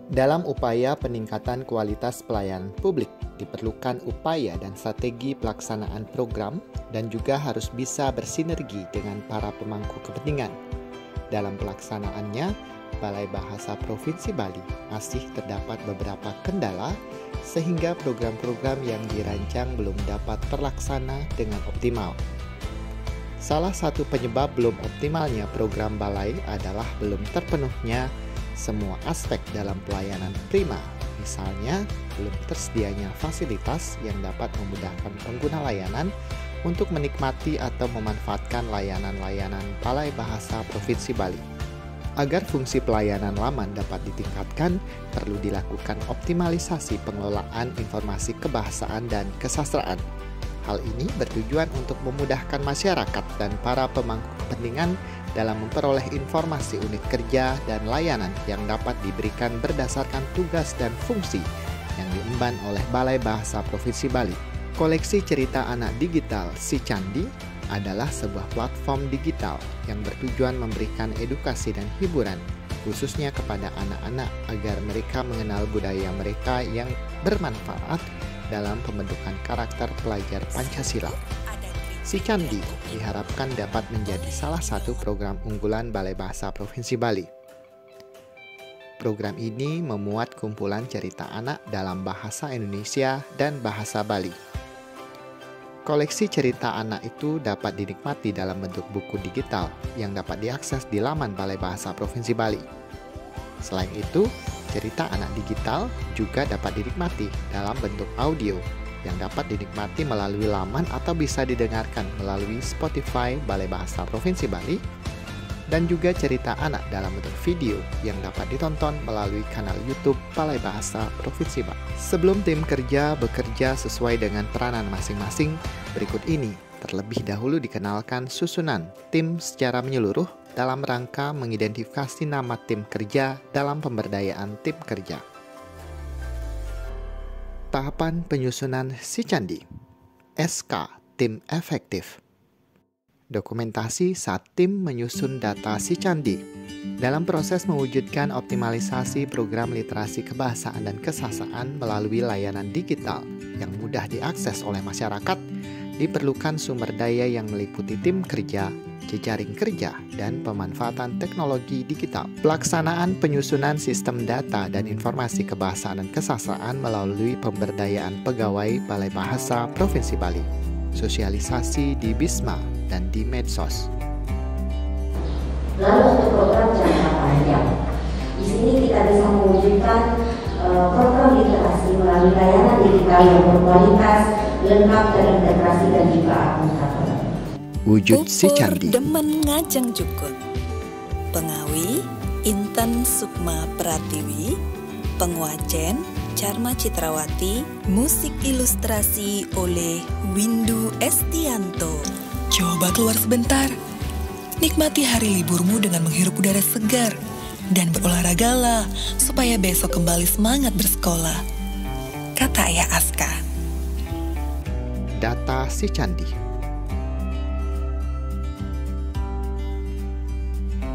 Dalam upaya peningkatan kualitas pelayanan publik, diperlukan upaya dan strategi pelaksanaan program dan juga harus bisa bersinergi dengan para pemangku kepentingan. Dalam pelaksanaannya, Balai Bahasa Provinsi Bali masih terdapat beberapa kendala sehingga program-program yang dirancang belum dapat terlaksana dengan optimal. Salah satu penyebab belum optimalnya program Balai adalah belum terpenuhnya semua aspek dalam pelayanan prima, misalnya belum tersedianya fasilitas yang dapat memudahkan pengguna layanan untuk menikmati atau memanfaatkan layanan-layanan Balai Bahasa Provinsi Bali. Agar fungsi pelayanan laman dapat ditingkatkan, perlu dilakukan optimalisasi pengelolaan informasi kebahasaan dan kesastraan. Hal ini bertujuan untuk memudahkan masyarakat dan para pemangku kepentingan dalam memperoleh informasi unit kerja dan layanan yang dapat diberikan berdasarkan tugas dan fungsi yang diemban oleh Balai Bahasa Provinsi Bali. Koleksi cerita anak digital Si Candi adalah sebuah platform digital yang bertujuan memberikan edukasi dan hiburan, khususnya kepada anak-anak agar mereka mengenal budaya mereka yang bermanfaat dalam pembentukan karakter pelajar Pancasila. Si Candi diharapkan dapat menjadi salah satu program unggulan Balai Bahasa Provinsi Bali. Program ini memuat kumpulan cerita anak dalam bahasa Indonesia dan bahasa Bali. Koleksi cerita anak itu dapat dinikmati dalam bentuk buku digital yang dapat diakses di laman Balai Bahasa Provinsi Bali. Selain itu, cerita anak digital juga dapat dinikmati dalam bentuk audio yang dapat dinikmati melalui laman atau bisa didengarkan melalui Spotify Balai Bahasa Provinsi Bali, dan juga cerita anak dalam bentuk video yang dapat ditonton melalui kanal YouTube Balai Bahasa Provinsi Bali. Sebelum tim kerja bekerja sesuai dengan peranan masing-masing, berikut ini terlebih dahulu dikenalkan susunan tim secara menyeluruh dalam rangka mengidentifikasi nama tim kerja dalam pemberdayaan tim kerja. Tahapan penyusunan Si Candi. SK Tim Efektif. Dokumentasi saat tim menyusun data Si Candi. Dalam proses mewujudkan optimalisasi program literasi kebahasaan dan kesastraan melalui layanan digital yang mudah diakses oleh masyarakat, diperlukan sumber daya yang meliputi tim kerja, jejaring kerja, dan pemanfaatan teknologi digital. Pelaksanaan penyusunan sistem data dan informasi kebahasaan dan kesastraan melalui pemberdayaan pegawai Balai Bahasa Provinsi Bali. Sosialisasi di Bisma dan di medsos. Lalu untuk program jangka panjang, di sini kita bisa mewujudkan program literasi melalui layanan digital yang berkualitas, lengkap, terintegrasi dan juga akuntabel. Wujud Si Candi. Demen ngajeng jukut. Pengawi Intan Sukma Pratiwi, penguajen Charma Citrawati, musik ilustrasi oleh Windu Estianto. Coba keluar sebentar. Nikmati hari liburmu dengan menghirup udara segar dan berolahragalah supaya besok kembali semangat bersekolah. Kata Ayah Aska. Data Si Candi.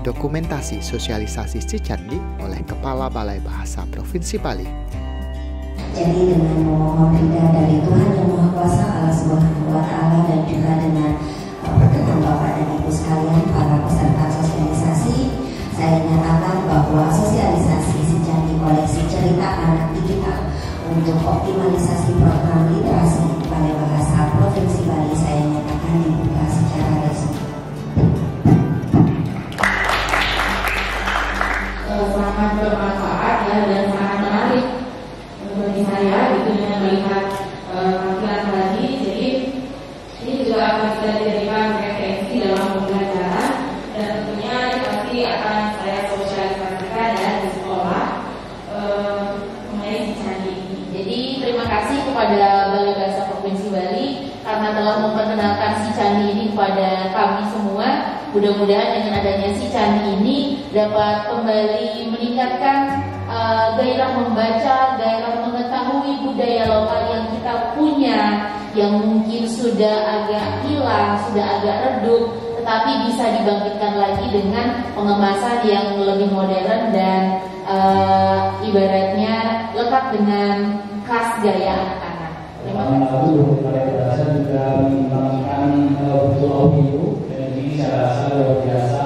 Dokumentasi sosialisasi Si Candi oleh Kepala Balai Bahasa Provinsi Bali. Jadi dengan memohon ridha dari Tuhan Yang Maha Kuasa Allah Subhanahu wa Ta'ala dan juga dengan perkenan Bapak dan Ibu sekalian para peserta sosialisasi, saya nyatakan bahwa sosialisasi Si Candi koleksi cerita anak digital untuk optimalisasi program literasi Balai Bahasa Provinsi Bali saya nyatakan dibuka secara resmi. Sangat bermanfaat ya dan sangat menarik bagi saya gitu dengan melihat tampilan tadi. Jadi ini juga akan kita jadikan referensi dalam pembelajaran dan tentunya pasti akan saya sosialisasikan ya di sekolah mengenai Si Candi ini. Jadi terima kasih kepada Balai Bahasa Provinsi Bali karena telah memperkenalkan Si Candi ini kepada kami semua. Mudah-mudahan dengan adanya Si Candi ini dapat kembali meningkatkan gairah membaca, gairah mengetahui budaya lokal yang kita punya, yang mungkin sudah agak hilang, sudah agak redup, tetapi bisa dibangkitkan lagi dengan pengemasan yang lebih modern dan ibaratnya lekat dengan khas gaya anak-anak. Terima kasih. Balai Bahasa juga mengembangkan buku audio, dan ini saya rasa luar biasa.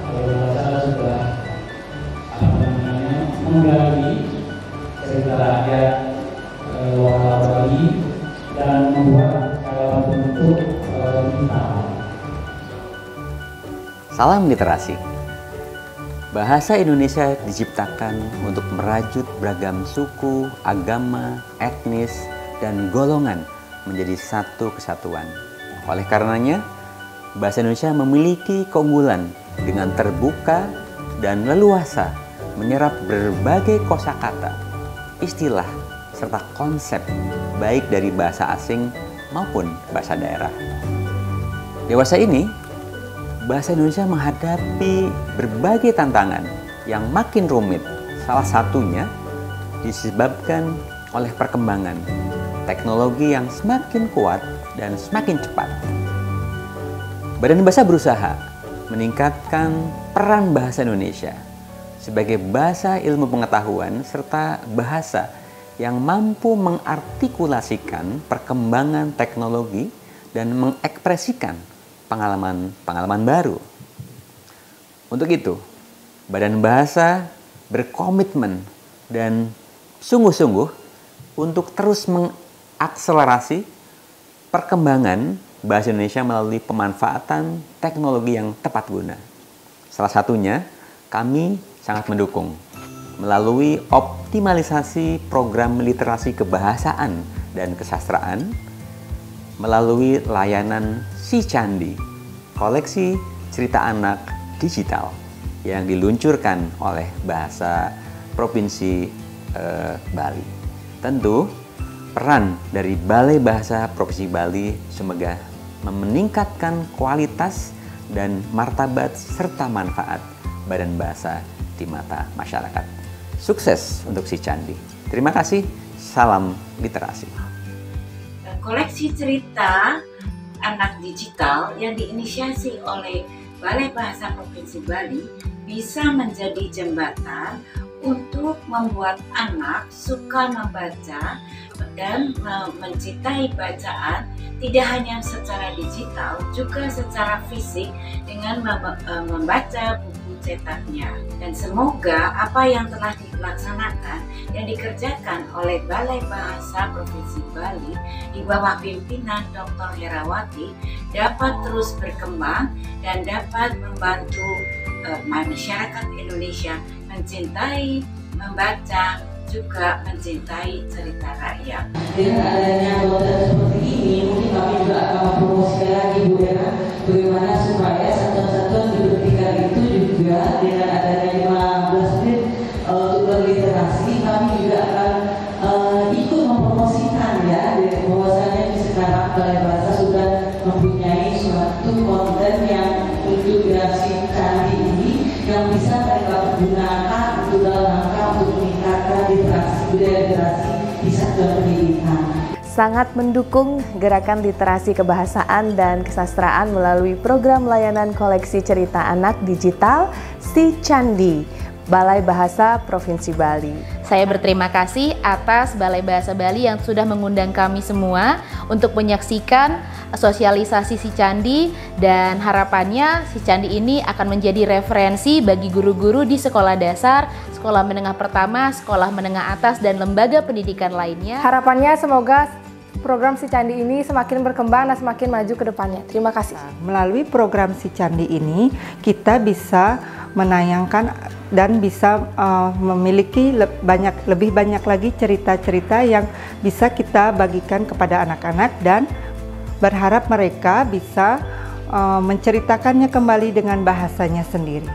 Balai Bahasa sudah menggali cerita rakyat lokal Bali dan membuat dalam bentuk digital. Salam literasi. Bahasa Indonesia diciptakan untuk merajut beragam suku, agama, etnis, dan golongan menjadi satu kesatuan. Oleh karenanya, bahasa Indonesia memiliki keunggulan dengan terbuka dan leluasa menyerap berbagai kosakata, istilah, serta konsep baik dari bahasa asing maupun bahasa daerah. Dewasa ini, bahasa Indonesia menghadapi berbagai tantangan yang makin rumit. Salah satunya disebabkan oleh perkembangan teknologi yang semakin kuat dan semakin cepat. Badan Bahasa berusaha meningkatkan peran bahasa Indonesia sebagai bahasa ilmu pengetahuan serta bahasa yang mampu mengartikulasikan perkembangan teknologi dan mengekspresikan pengalaman-pengalaman baru. Untuk itu, Badan Bahasa berkomitmen dan sungguh-sungguh untuk terus mengakselerasi perkembangan bahasa Indonesia melalui pemanfaatan teknologi yang tepat guna. Salah satunya, kami sangat mendukung melalui optimalisasi program literasi kebahasaan dan kesastraan, melalui layanan Si Candi, koleksi cerita anak digital yang diluncurkan oleh Bahasa Provinsi Bali. Tentu, peran dari Balai Bahasa Provinsi Bali semoga meningkatkan kualitas dan martabat serta manfaat Badan Bahasa di mata masyarakat. Sukses untuk Si Candi. Terima kasih. Salam literasi. Koleksi cerita anak digital yang diinisiasi oleh Balai Bahasa Provinsi Bali bisa menjadi jembatan untuk membuat anak suka membaca dan mencintai bacaan, tidak hanya secara digital, juga secara fisik dengan membaca buku cetaknya. Dan semoga apa yang telah dilaksanakan yang dikerjakan oleh Balai Bahasa Provinsi Bali di bawah pimpinan Dr. Herawati dapat terus berkembang dan dapat membantu masyarakat Indonesia mencintai, membaca, juga mencintai cerita rakyat. Dengan adanya konten seperti ini, mungkin kami juga akan mempromosikan lagi Bu Era, bagaimana supaya satuan-satuan di pendidikan itu juga dengan adanya 15 menit untuk berliterasi, kami juga akan ikut mempromosikan ya, bahwasanya di sekarang Balai Bahasa sudah mempunyai suatu konten yang untuk generasi candi ini yang bisa mereka gunakan untuk dalam rangka untuk meningkatkan literasi budaya literasi di satuan pendidikan. Sangat mendukung gerakan literasi kebahasaan dan kesastraan melalui program layanan koleksi cerita anak digital Si Candi, Balai Bahasa Provinsi Bali. Saya berterima kasih atas Balai Bahasa Bali yang sudah mengundang kami semua untuk menyaksikan sosialisasi Si Candi, dan harapannya Si Candi ini akan menjadi referensi bagi guru-guru di sekolah dasar, sekolah menengah pertama, sekolah menengah atas, dan lembaga pendidikan lainnya. Harapannya semoga program Si Candi ini semakin berkembang dan semakin maju ke depannya. Terima kasih. Melalui program Si Candi ini, kita bisa menayangkan dan bisa memiliki lebih banyak lagi cerita-cerita yang bisa kita bagikan kepada anak-anak, dan berharap mereka bisa menceritakannya kembali dengan bahasanya sendiri.